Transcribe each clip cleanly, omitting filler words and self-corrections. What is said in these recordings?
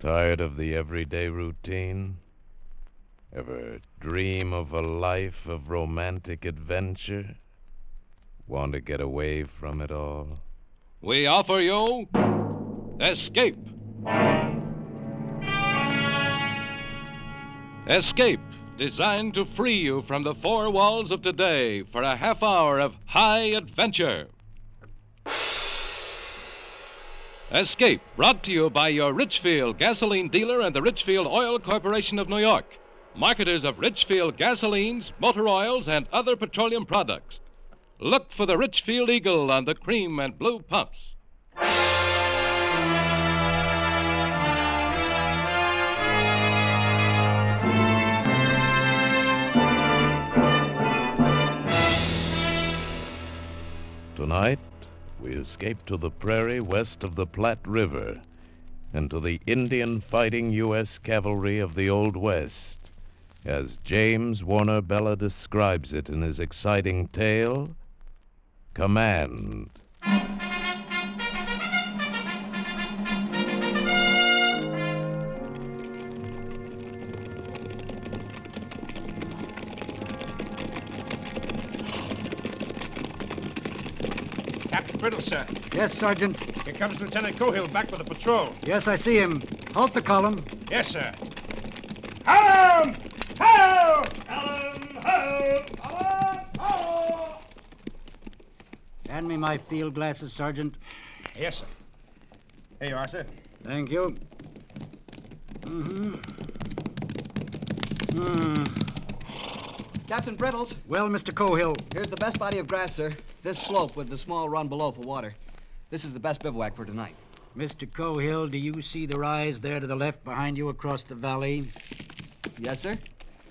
Tired of the everyday routine? Ever dream of a life of romantic adventure? Want to get away from it all? We offer you Escape. Escape, designed to free you from the four walls of today for a half hour of high adventure. Escape, brought to you by your Richfield gasoline dealer and the Richfield Oil Corporation of New York, marketers of Richfield gasolines, motor oils, and other petroleum products. Look for the Richfield Eagle on the cream and blue pumps. Tonight, we escape to the prairie west of the Platte River and to the Indian fighting U.S. cavalry of the Old West, as James Warner Bella describes it in his exciting tale, Command. Captain Brittle, sir. Yes, Sergeant. Here comes Lieutenant Cohill back with a patrol. Yes, I see him. Halt the column. Yes, sir. Column! Ho! Column! Ho! Column! Ho! Hand me my field glasses, Sergeant. Yes, sir. Here you are, sir. Thank you. Captain Brittles, Well, Mr. Cohill, here's the best body of grass, sir. This slope with the small run below for water. This is the best bivouac for tonight. Mr. Cohill, do you see the rise there to the left behind you across the valley? Yes, sir?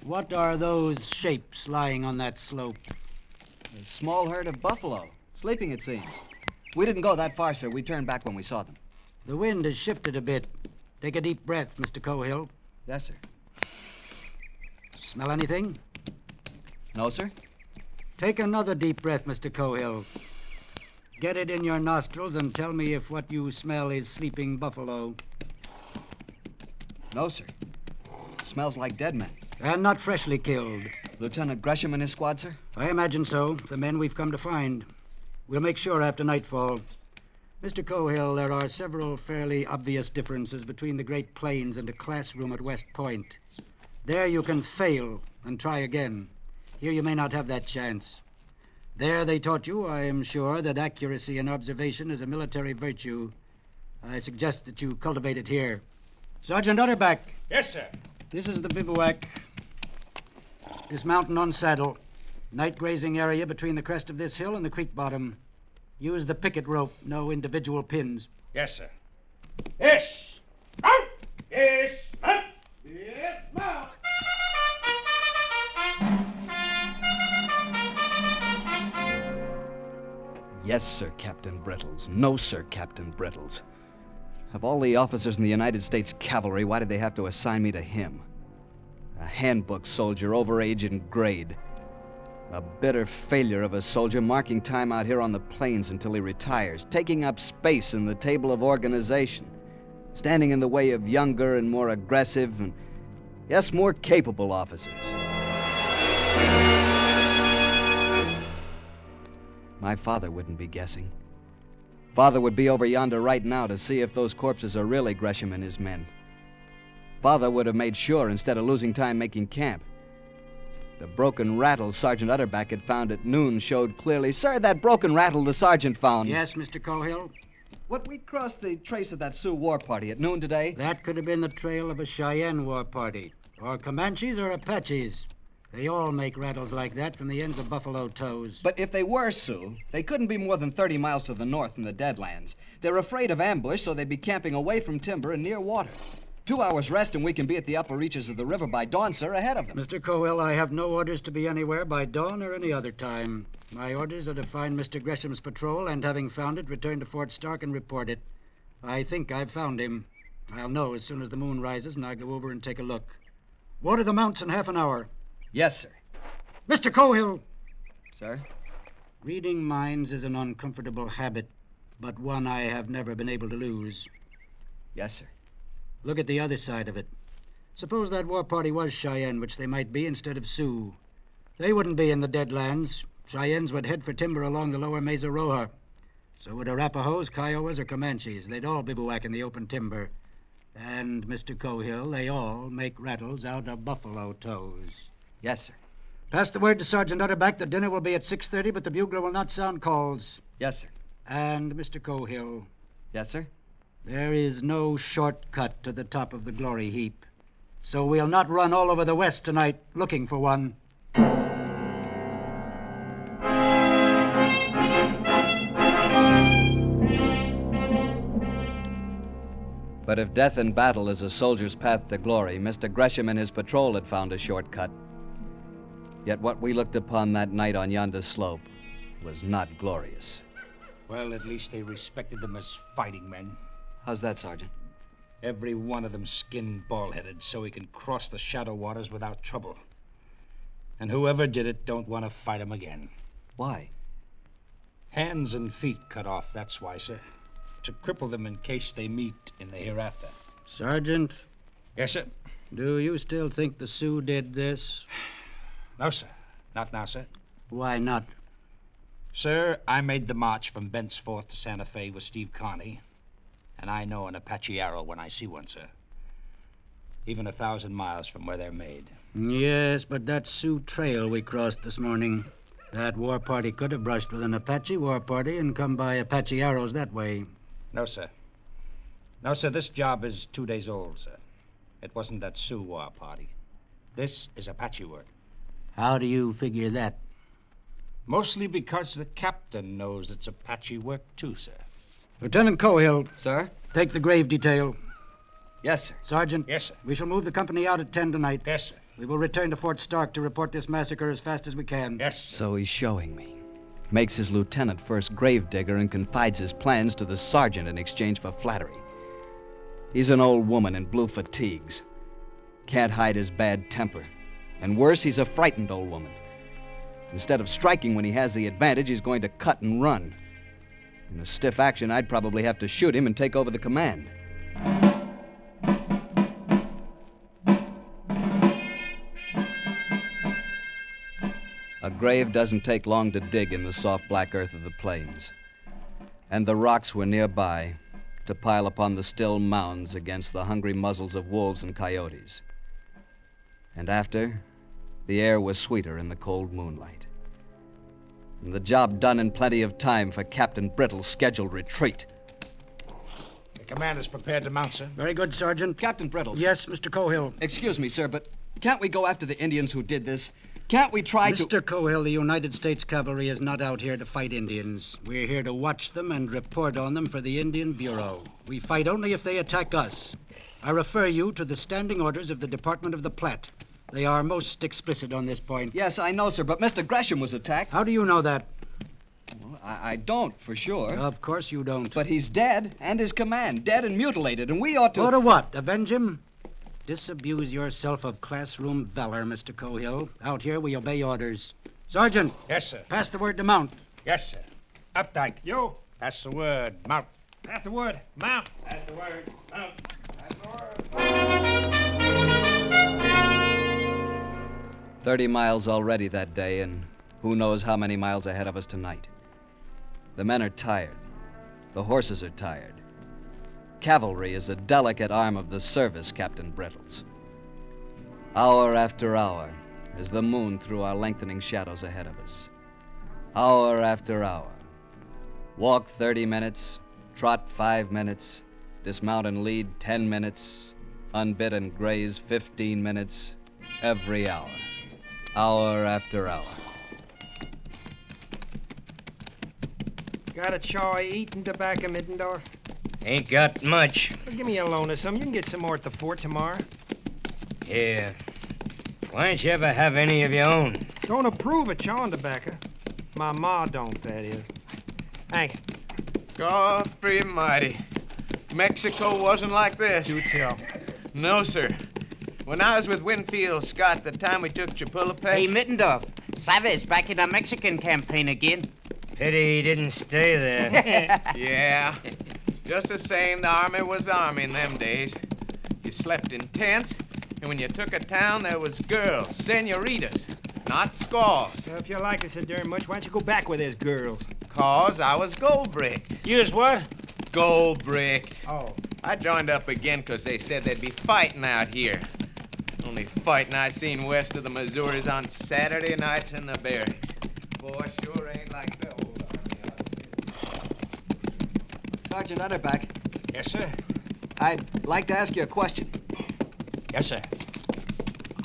What are those shapes lying on that slope? A small herd of buffalo. Sleeping, it seems. We didn't go that far, sir. We turned back when we saw them. The wind has shifted a bit. Take a deep breath, Mr. Cohill. Yes, sir. Smell anything? No, sir? Take another deep breath, Mr. Cohill. Get it in your nostrils and tell me if what you smell is sleeping buffalo. No, sir. Smells like dead men. And not freshly killed. Lieutenant Gresham and his squad, sir? I imagine so. The men we've come to find. We'll make sure after nightfall. Mr. Cohill, there are several fairly obvious differences between the Great Plains and a classroom at West Point. There you can fail and try again. Here you may not have that chance. There they taught you, I am sure, that accuracy in observation is a military virtue. I suggest that you cultivate it here. Sergeant Utterback. Yes, sir. This is the bivouac. Dismount and unsaddle. Night grazing area between the crest of this hill and the creek bottom. Use the picket rope, no individual pins. Yes, sir. Yes! Out! Yes! Out! Yes, mount! Yes, sir, Captain Brittles. No, sir, Captain Brittles. Of all the officers in the United States Cavalry, why did they have to assign me to him? A handbook soldier, over age and grade. A bitter failure of a soldier, marking time out here on the plains until he retires, taking up space in the table of organization, standing in the way of younger and more aggressive and, yes, more capable officers. My father wouldn't be guessing. Father would be over yonder right now to see if those corpses are really Gresham and his men. Father would have made sure instead of losing time making camp. The broken rattle Sergeant Utterback had found at noon showed clearly. Sir, that broken rattle the sergeant found. Yes, Mr. Cohill? What, we crossed the trace of that Sioux war party at noon today? That could have been the trail of a Cheyenne war party, or Comanches or Apaches. They all make rattles like that from the ends of buffalo toes. But if they were Sioux, they couldn't be more than 30 miles to the north in the Deadlands. They're afraid of ambush, so they'd be camping away from timber and near water. 2 hours rest and we can be at the upper reaches of the river by dawn, sir, ahead of them. Mr. Cohill, I have no orders to be anywhere by dawn or any other time. My orders are to find Mr. Gresham's patrol and, having found it, return to Fort Stark and report it. I think I've found him. I'll know as soon as the moon rises and I go over and take a look. Water the mounts in half an hour. Yes, sir. Mr. Cohill! Sir? Reading minds is an uncomfortable habit, but one I have never been able to lose. Yes, sir. Look at the other side of it. Suppose that war party was Cheyenne, which they might be instead of Sioux. They wouldn't be in the Deadlands. Cheyennes would head for timber along the lower Mesa Roja. So would Arapahoes, Kiowas, or Comanches. They'd all bivouac in the open timber. And, Mr. Cohill, they all make rattles out of buffalo toes. Yes, sir. Pass the word to Sergeant Utterback that dinner will be at 6:30, but the bugler will not sound calls. Yes, sir. And, Mr. Cohill, Yes, sir. there is no shortcut to the top of the glory heap. So we'll not run all over the West tonight looking for one. But if death in battle is a soldier's path to glory, Mr. Gresham and his patrol had found a shortcut. Yet what we looked upon that night on yonder slope was not glorious. Well, at least they respected them as fighting men. How's that, Sergeant? Every one of them skinned bald-headed so he can cross the shadow waters without trouble. And whoever did it don't want to fight him again. Why? Hands and feet cut off, that's why, sir. To cripple them in case they meet in the hereafter. Sergeant, Yes, sir. do you still think the Sioux did this? No, sir. Not now, sir. Why not? Sir, I made the march from Bent's Fort to Santa Fe with Steve Carney, and I know an Apache arrow when I see one, sir. Even 1,000 miles from where they're made. Yes, but that Sioux trail we crossed this morning, that war party could have brushed with an Apache war party and come by Apache arrows that way. No, sir. No, sir, this job is 2 days old, sir. It wasn't that Sioux war party. This is Apache work. How do you figure that? Mostly because the captain knows it's Apache work, too, sir. Lieutenant Cohill, Sir? take the grave detail. Yes, sir. Sergeant, Yes, sir. we shall move the company out at 10 tonight. Yes, sir. We will return to Fort Stark to report this massacre as fast as we can. Yes, sir. So he's showing me. Makes his lieutenant first gravedigger and confides his plans to the sergeant in exchange for flattery. He's an old woman in blue fatigues. Can't hide his bad temper. And worse, he's a frightened old woman. Instead of striking when he has the advantage, he's going to cut and run. In a stiff action, I'd probably have to shoot him and take over the command. A grave doesn't take long to dig in the soft black earth of the plains. And the rocks were nearby to pile upon the still mounds against the hungry muzzles of wolves and coyotes. And after, the air was sweeter in the cold moonlight. And the job done in plenty of time for Captain Brittle's scheduled retreat. The commander's prepared to mount, sir. Very good, Sergeant. Captain Brittles. Yes, Mr. Cohill. Excuse me, sir, but can't we go after the Indians who did this? Can't we try to... Mr. Cohill, the United States Cavalry is not out here to fight Indians. We're here to watch them and report on them for the Indian Bureau. We fight only if they attack us. I refer you to the standing orders of the Department of the Platte. They are most explicit on this point. Yes, I know, sir, but Mr. Gresham was attacked. How do you know that? Well, I don't, for sure. Of course you don't. But he's dead, and his command, dead and mutilated, and we ought to... Go to what? Avenge him? Disabuse yourself of classroom valor, Mr. Cohill. Out here, we obey orders. Sergeant, Yes, sir. pass the word to mount. Yes, sir. Updike. Yo. Pass the word. Mount. Pass the word. Mount. Pass the word. Mount. Pass the word. 30 miles already that day, and who knows how many miles ahead of us tonight. The men are tired. The horses are tired. Cavalry is a delicate arm of the service, Captain Brittles. Hour after hour, as the moon threw our lengthening shadows ahead of us. Hour after hour. Walk 30 minutes, trot 5 minutes, dismount and lead 10 minutes, unbit and graze 15 minutes, every hour. Hour after hour. Got a chaw eating tobacco, Middendorf? Ain't got much. Well, give me a loan of some. You can get some more at the fort tomorrow. Yeah. Why don't you ever have any of your own? Don't approve of chawing tobacco. My ma don't, that is. Thanks. God free mighty. Mexico wasn't like this. Do tell. No, sir. When I was with Winfield Scott the time we took Chapultepec... Hey, Mittendorf. Chavez back in the Mexican campaign again. Pity he didn't stay there. Yeah. Just the same, the army was the army in them days. you slept in tents, and when you took a town, there was girls, senoritas, not squaws. So if you like us so darn much, why don't you go back with those girls? 'Cause I was gold-bricked. You was what? Gold-bricked. Oh. I joined up again 'cause they said there'd be fighting out here. Only fighting I seen west of the Missouris on Saturday nights in the barracks. Boy, sure ain't like the old army. Sergeant Utterback, Yes, sir. I'd like to ask you a question. Yes, sir.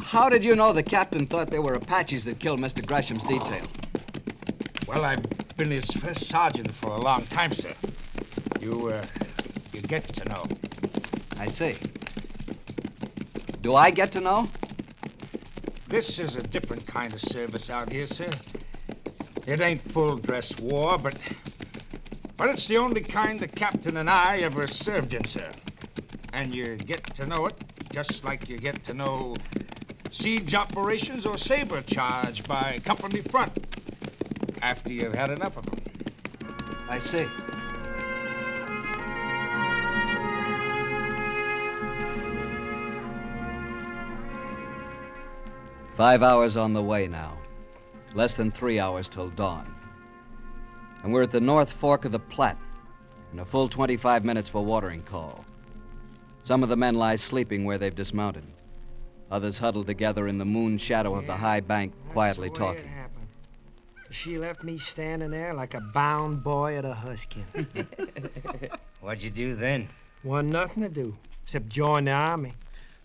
How did you know the captain thought they were Apaches that killed Mr. Gresham's detail? Well, I've been his first sergeant for a long time, sir. You get to know. I see. Do I get to know? This is a different kind of service out here, sir. It ain't full-dress war, but it's the only kind the captain and I ever served in, sir. And you get to know it just like you get to know siege operations or saber charge by company front after you've had enough of them. I see. "5 hours on the way now. Less than 3 hours till dawn. And we're at the North Fork of the Platte, and a full 25 minutes for watering call. Some of the men lie sleeping where they've dismounted. Others huddled together in the moon shadow of the high bank, quietly That's the way talking. it happened. She left me standing there like a bound boy at a husking. What'd you do then? Wasn't nothing to do except join the army.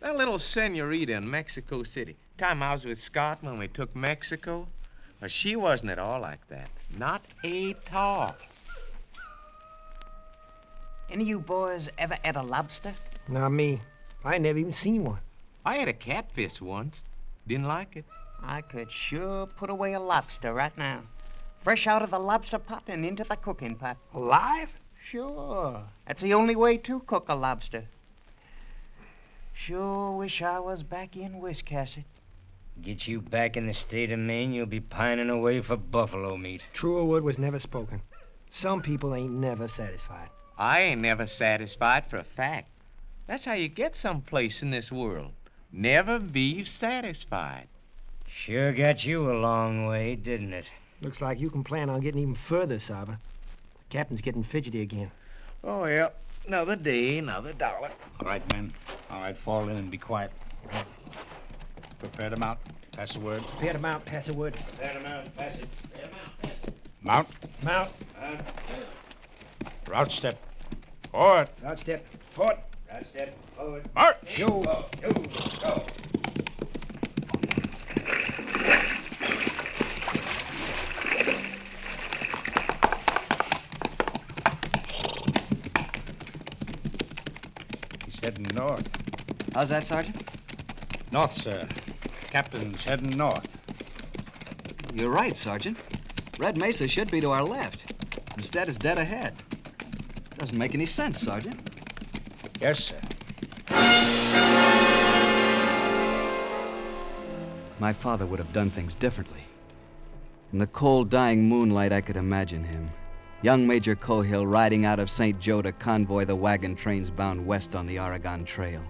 That little senorita in Mexico City. Time I was with Scott when we took Mexico. Well, she wasn't at all like that. Not at all. Any of you boys ever ate a lobster? Not me. I never even seen one. I had a catfish once. Didn't like it. I could sure put away a lobster right now. Fresh out of the lobster pot and into the cooking pot. Alive? Sure. That's the only way to cook a lobster. Sure wish I was back in Wiscasset. Get you back in the state of Maine, you'll be pining away for buffalo meat. Truer word was never spoken. Some people ain't never satisfied. I ain't never satisfied for a fact. That's how you get someplace in this world. Never be satisfied. Sure got you a long way, didn't it? Looks like you can plan on getting even further, Saba. The captain's getting fidgety again. Oh, yeah. Another day, another dollar. All right, men. All right, fall in and be quiet. Prepare to mount. Pass the word. Prepare to mount, pass the word. Prepare to mount, pass it. Prepare to mount, pass it. Mount. Mount. Route step. Forward. Route step. Forward. Right step, forward. March. Yo. Go. He's heading north. How's that, Sergeant? North, sir. Captain's heading north. You're right, Sergeant. Red Mesa should be to our left. Instead, it's dead ahead. Doesn't make any sense, Sergeant. Yes, sir. My father would have done things differently. In the cold, dying moonlight, I could imagine him. Young Major Cohill riding out of St. Joe to convoy the wagon trains bound west on the Oregon Trail.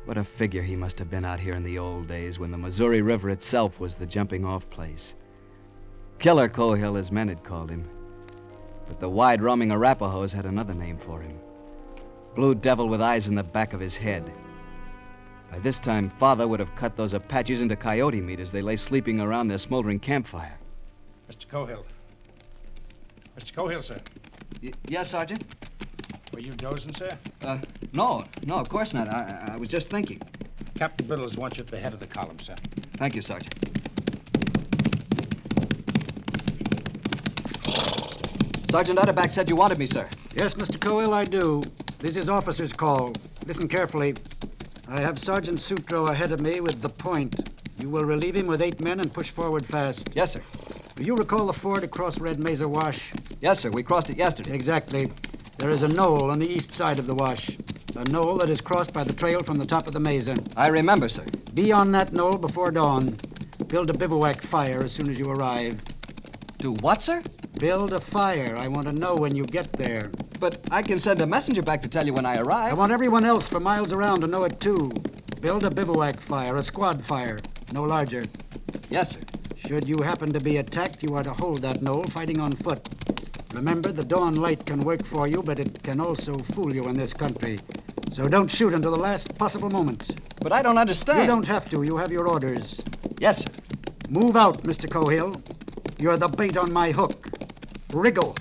What a figure he must have been out here in the old days when the Missouri River itself was the jumping-off place. Killer Cohill, as men had called him. But the wide roaming Arapahoes had another name for him. Blue Devil with eyes in the back of his head. By this time, Father would have cut those Apaches into coyote meat as they lay sleeping around their smoldering campfire. Mr. Cohill. Mr. Cohill, sir. Yes, Sergeant? Were you dozing, sir? No, of course not. I was just thinking. Captain Brittles wants you at the head of the column, sir. Thank you, Sergeant. Sergeant Utterback said you wanted me, sir. Yes, Mr. Cohill, I do. This is officer's call. Listen carefully. I have Sergeant Sutro ahead of me with the point. You will relieve him with 8 men and push forward fast. Yes, sir. Do you recall the ford across Red Mesa Wash? Yes, sir. We crossed it yesterday. Exactly. There is a knoll on the east side of the wash. A knoll that is crossed by the trail from the top of the mesa. I remember, sir. Be on that knoll before dawn. Build a bivouac fire as soon as you arrive. Do what, sir? Build a fire. I want to know when you get there. but I can send a messenger back to tell you when I arrive. I want everyone else for miles around to know it, too. Build a bivouac fire, a squad fire, no larger. Yes, sir. Should you happen to be attacked, you are to hold that knoll, fighting on foot. Remember, the dawn light can work for you, but it can also fool you in this country. So don't shoot until the last possible moment. But I don't understand. You don't have to. You have your orders. Yes, sir. Move out, Mr. Cohill. You're the bait on my hook. Wriggle.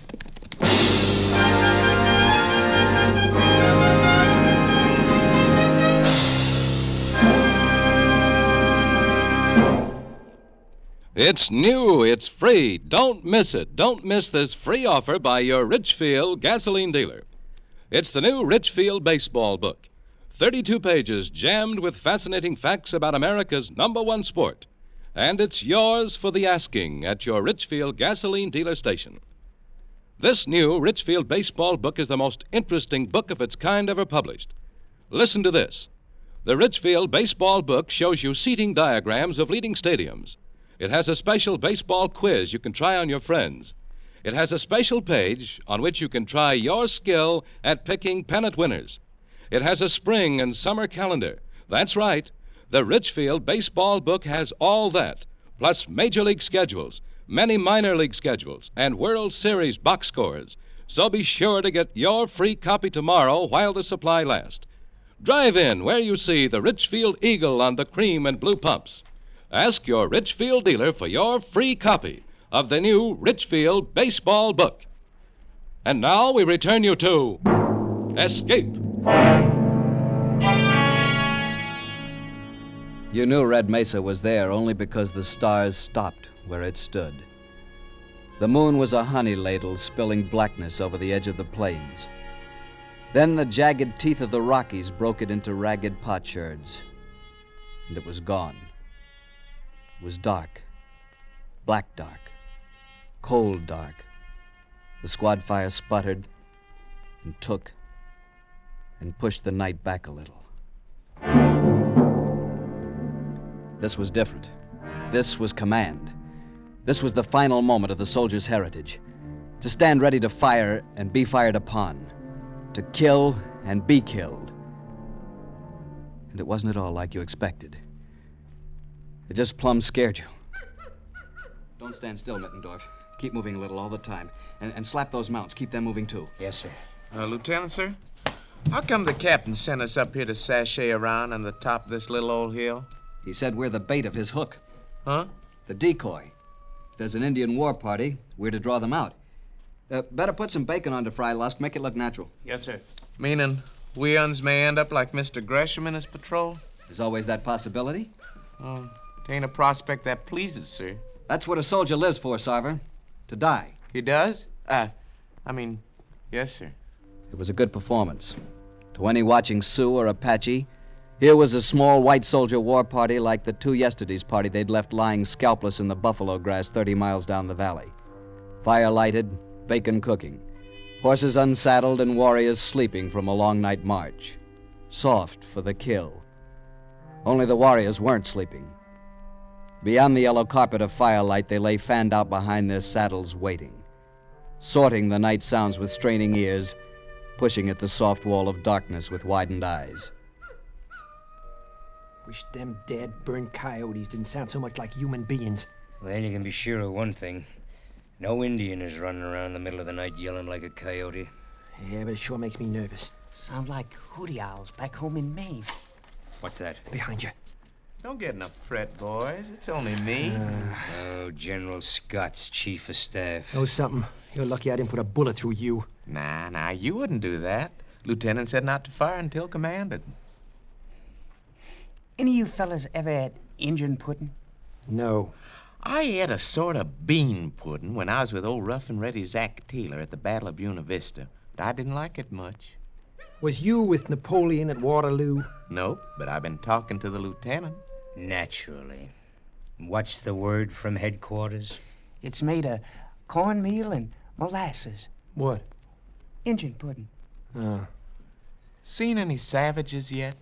It's new, it's free. Don't miss it. Don't miss this free offer by your Richfield gasoline dealer. It's the new Richfield baseball book. 32 pages jammed with fascinating facts about America's #1 sport. And it's yours for the asking at your Richfield gasoline dealer station. This new Richfield baseball book is the most interesting book of its kind ever published. Listen to this. The Richfield baseball book shows you seating diagrams of leading stadiums. It has a special baseball quiz you can try on your friends. It has a special page on which you can try your skill at picking pennant winners. It has a spring and summer calendar. That's right. The Richfield baseball book has all that, plus major league schedules, many minor league schedules, and World Series box scores. So be sure to get your free copy tomorrow while the supply lasts. Drive in where you see the Richfield Eagle on the cream and blue pumps. Ask your Richfield dealer for your free copy of the new Richfield baseball book. And now we return you to Escape. You knew Red Mesa was there only because the stars stopped where it stood. The moon was a honey ladle spilling blackness over the edge of the plains. Then the jagged teeth of the Rockies broke it into ragged potsherds. And it was gone. It was dark. Black dark. Cold dark. The squad fire sputtered and took and pushed the night back a little. This was different. This was command. This was the final moment of the soldier's heritage. To stand ready to fire and be fired upon. To kill and be killed. And it wasn't at all like you expected. It just plumb scared you. Don't stand still, Mittendorf. Keep moving a little all the time. And slap those mounts. Keep them moving, too. Yes, sir. Lieutenant, sir? How come the captain sent us up here to sashay around on the top of this little old hill? He said we're the bait of his hook. Huh? The decoy. If there's an Indian war party, we're to draw them out. Better put some bacon on to fry, Lusk. Make it look natural. Yes, sir. Meaning we uns may end up like Mr. Gresham in his patrol? There's always that possibility. Oh, it ain't a prospect that pleases, sir. That's what a soldier lives for, Sarver. To die. He does? Yes, sir. It was a good performance. To any watching Sioux or Apache, here was a small white soldier war party like the two yesterday's party they'd left lying scalpless in the buffalo grass 30 miles down the valley. Fire lighted, bacon cooking. Horses unsaddled and warriors sleeping from a long night march. Soft for the kill. Only the warriors weren't sleeping. Beyond the yellow carpet of firelight, they lay fanned out behind their saddles waiting. Sorting the night sounds with straining ears, pushing at the soft wall of darkness with widened eyes. Wish them dead, burned coyotes didn't sound so much like human beings. Well, you can be sure of one thing. No Indian is running around in the middle of the night yelling like a coyote. Yeah, but it sure makes me nervous. Sound like hooty owls back home in Maine. What's that? Behind you. Don't get in a fret, boys. It's only me. Oh, General Scott's chief of staff. Know something? You're lucky I didn't put a bullet through you. Nah, you wouldn't do that. Lieutenant said not to fire until commanded. Any of you fellas ever had Injun pudding? No. I ate a sort of bean pudding when I was with old Rough and Ready Zach Taylor at the Battle of Buena Vista, but I didn't like it much. Was you with Napoleon at Waterloo? Nope, but I've been talking to the lieutenant. Naturally. What's the word from headquarters? It's made of cornmeal and molasses. What? Injun pudding. Oh. Seen any savages yet?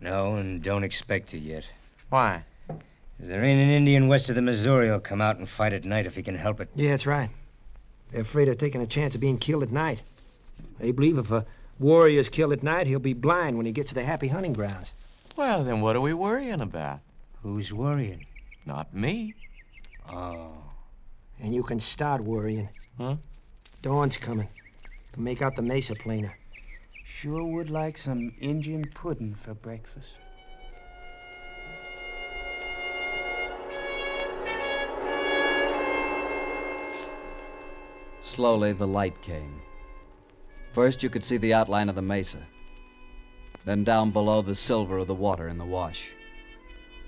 No, and don't expect to yet. Why? 'Cause there ain't an Indian west of the Missouri who'll come out and fight at night if he can help it. Yeah, that's right. They're afraid of taking a chance of being killed at night. They believe if a warrior's killed at night, he'll be blind when he gets to the happy hunting grounds. Well, then what are we worrying about? Who's worrying? Not me. Oh. And you can start worrying. Huh? Dawn's coming. Can make out the mesa plainer. Sure would like some Indian pudding for breakfast. Slowly, the light came. First, you could see the outline of the mesa. Then down below, the silver of the water in the wash.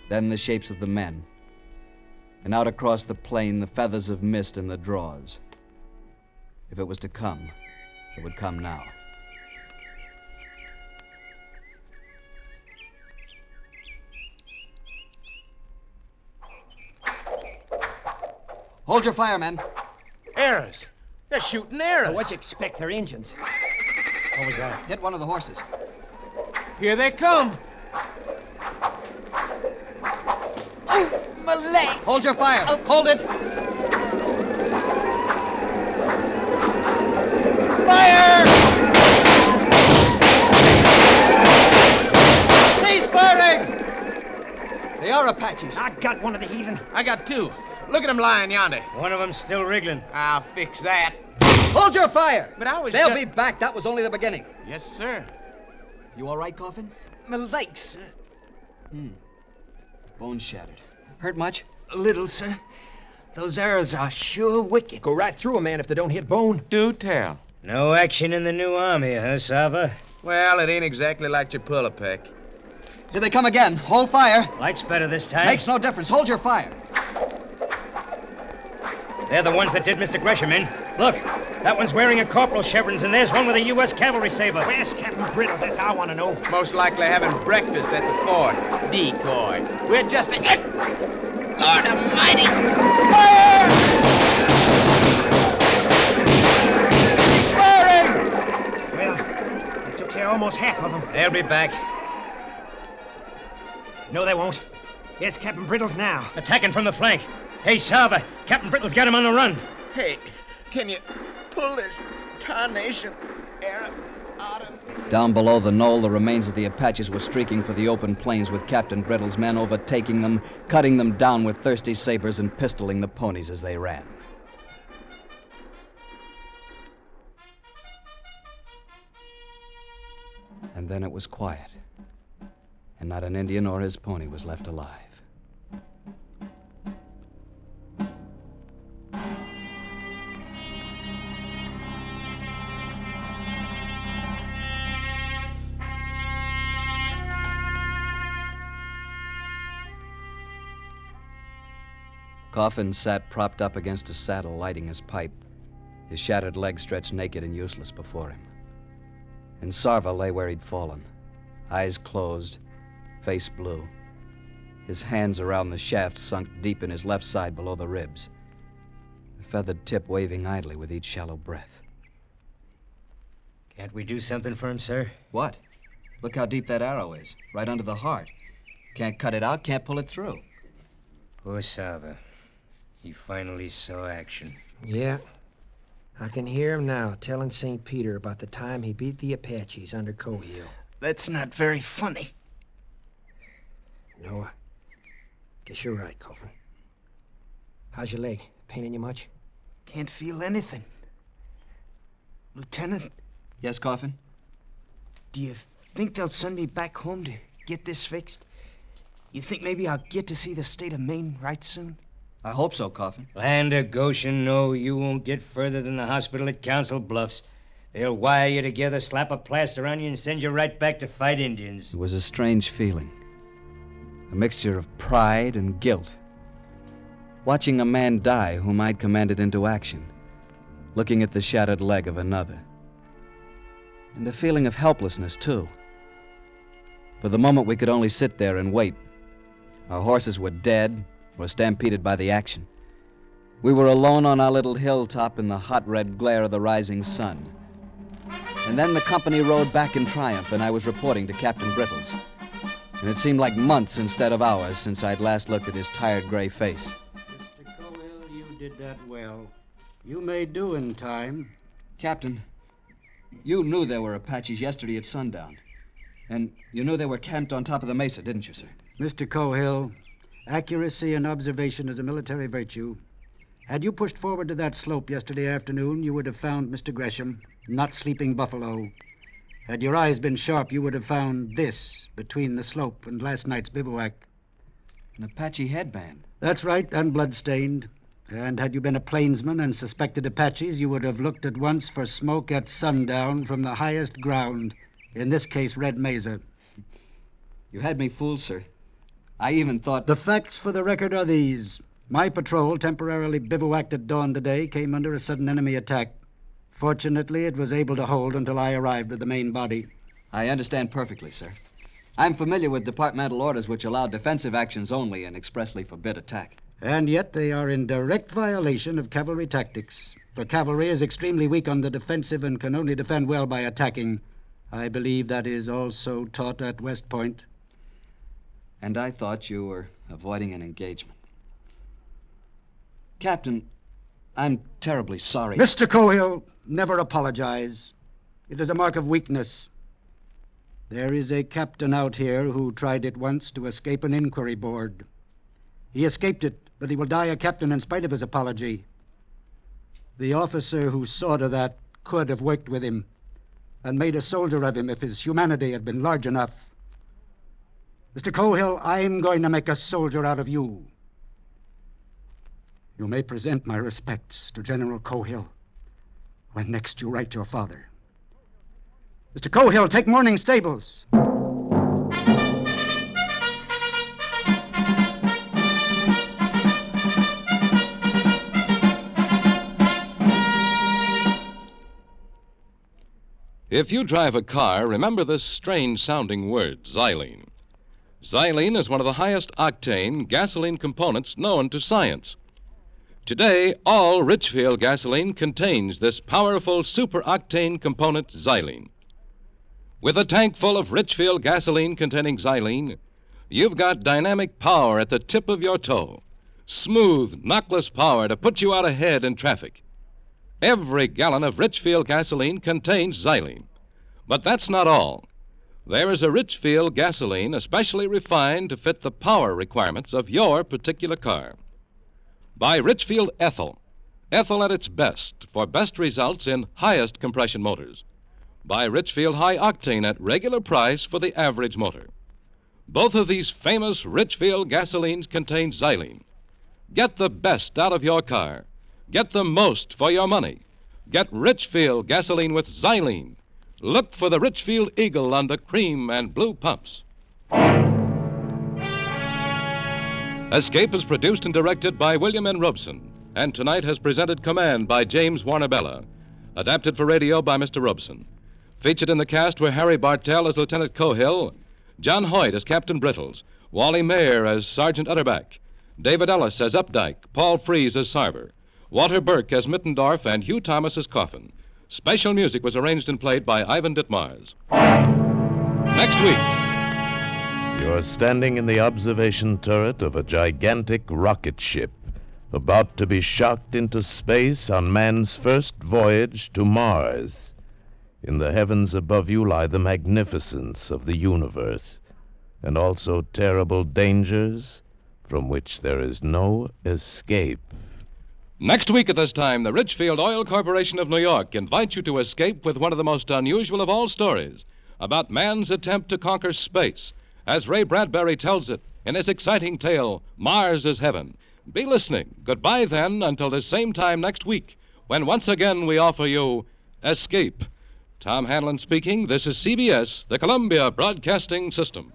Then the shapes of the men. And out across the plain, the feathers of mist in the draws. If it was to come, it would come now. Hold your fire, men. Arrows. They're shooting arrows. What you expect? They're Injuns. What was that? Hit one of the horses. Here they come. Oh, my leg. Hold your fire. Hold it. Fire! Cease firing! They are Apaches. I got one of the heathen. I got two. Look at them lying yonder. One of them's still wriggling. I'll fix that. Hold your fire! But I was They'll just... be back. That was only the beginning. Yes, sir. You all right, Coffin? My legs, sir. Bone shattered. Hurt much? A little, sir. Those arrows are sure wicked. Go right through a man if they don't hit bone. Do tell. No action in the new army, huh, Sava? Well, it ain't exactly like Chapultepec. Here they come again. Hold fire. Light's better this time. Makes no difference. Hold your fire. They're the ones that did Mr. Gresham in. Look, that one's wearing a corporal's chevrons, and there's one with a U.S. cavalry saber. Where's Captain Brittles? That's how I want to know. Most likely having breakfast at the fort. Decoy. We're just a... Lord Almighty! Fire! He's firing! Well, they took care of almost half of them. They'll be back. No, they won't. It's Captain Brittles now. Attacking from the flank. Hey, Sava, Captain Brittle's got him on the run. Hey, can you pull this tarnation arrow out of me? Down below the knoll, the remains of the Apaches were streaking for the open plains with Captain Brittle's men overtaking them, cutting them down with thirsty sabers and pistoling the ponies as they ran. And then it was quiet, and not an Indian or his pony was left alive. Coffin sat propped up against a saddle, lighting his pipe, his shattered leg stretched naked and useless before him. And Sarva lay where he'd fallen, eyes closed, face blue, his hands around the shaft sunk deep in his left side below the ribs, the feathered tip waving idly with each shallow breath. Can't we do something for him, sir? What? Look how deep that arrow is, right under the heart. Can't cut it out, can't pull it through. Poor Sava. He finally saw action. Yeah. I can hear him now telling St. Peter about the time he beat the Apaches under Cohill. That's not very funny. No, I guess you're right, Coffin. How's your leg? Paining you much? Can't feel anything. Lieutenant, Yes, Coffin? do you think they'll send me back home to get this fixed? You think maybe I'll get to see the state of Maine right soon? I hope so, Coffin. Land of Goshen, no, you won't get further than the hospital at Council Bluffs. They'll wire you together, slap a plaster on you, and send you right back to fight Indians. It was a strange feeling. A mixture of pride and guilt. Watching a man die whom I'd commanded into action. Looking at the shattered leg of another. And a feeling of helplessness, too. For the moment, we could only sit there and wait. Our horses were dead or stampeded by the action. We were alone on our little hilltop in the hot red glare of the rising sun. And then the company rode back in triumph, and I was reporting to Captain Brittles. And it seemed like months instead of hours since I'd last looked at his tired gray face. Mr. Cohill, you did that well. You may do in time. Captain, You knew there were Apaches yesterday at sundown. And you knew they were camped on top of the mesa, didn't you, sir? Mr. Cohill, accuracy in observation is a military virtue. Had you pushed forward to that slope yesterday afternoon, you would have found Mr. Gresham, not sleeping buffalo. Had your eyes been sharp, you would have found this between the slope and last night's bivouac. An Apache headband. That's right, and blood-stained. And had you been a plainsman and suspected Apaches, you would have looked at once for smoke at sundown from the highest ground, in this case, Red Mesa. You had me fooled, sir. I even thought... The facts for the record are these. My patrol, temporarily bivouacked at dawn today, came under a sudden enemy attack. Fortunately, it was able to hold until I arrived with the main body. I understand perfectly, sir. I'm familiar with departmental orders which allow defensive actions only and expressly forbid attack. And yet they are in direct violation of cavalry tactics. For cavalry is extremely weak on the defensive and can only defend well by attacking. I believe that is also taught at West Point. And I thought you were avoiding an engagement. Captain, I'm terribly sorry. Mr. Cohill, never apologize. It is a mark of weakness. There is a captain out here who tried it once to escape an inquiry board. He escaped it, but he will die a captain in spite of his apology. The officer who saw to that could have worked with him and made a soldier of him if his humanity had been large enough. Mr. Cohill, I'm going to make a soldier out of you. You may present my respects to General Cohill when next you write your father. Mr. Cohill, take morning stables. If you drive a car, remember this strange-sounding word, xylene. Xylene is one of the highest octane gasoline components known to science. Today, all Richfield gasoline contains this powerful super-octane component, xylene. With a tank full of Richfield gasoline containing xylene, you've got dynamic power at the tip of your toe. Smooth, knockless power to put you out ahead in traffic. Every gallon of Richfield gasoline contains xylene. But that's not all. There is a Richfield gasoline especially refined to fit the power requirements of your particular car. Buy Richfield Ethyl. Ethyl at its best for best results in highest compression motors. Buy Richfield High Octane at regular price for the average motor. Both of these famous Richfield gasolines contain xylene. Get the best out of your car. Get the most for your money. Get Richfield gasoline with xylene. Look for the Richfield Eagle on the cream and blue pumps. Escape is produced and directed by William N. Robson, and tonight has presented Command by James Warner-Bella. Adapted for radio by Mr. Robson. Featured in the cast were Harry Bartell as Lieutenant Cohill, John Hoyt as Captain Brittles, Wally Mayer as Sergeant Utterback, David Ellis as Updike, Paul Frees as Sarver, Walter Burke as Mittendorf, and Hugh Thomas as Coffin. Special music was arranged and played by Ivan Ditmars. Next week. You're standing in the observation turret of a gigantic rocket ship about to be shocked into space on man's first voyage to Mars. In the heavens above you lie the magnificence of the universe, and also terrible dangers from which there is no escape. Next week at this time, the Richfield Oil Corporation of New York invites you to escape with one of the most unusual of all stories about man's attempt to conquer space, as Ray Bradbury tells it in his exciting tale, Mars is Heaven. Be listening. Goodbye then until this same time next week, when once again we offer you Escape. Tom Hanlon speaking. This is CBS, the Columbia Broadcasting System.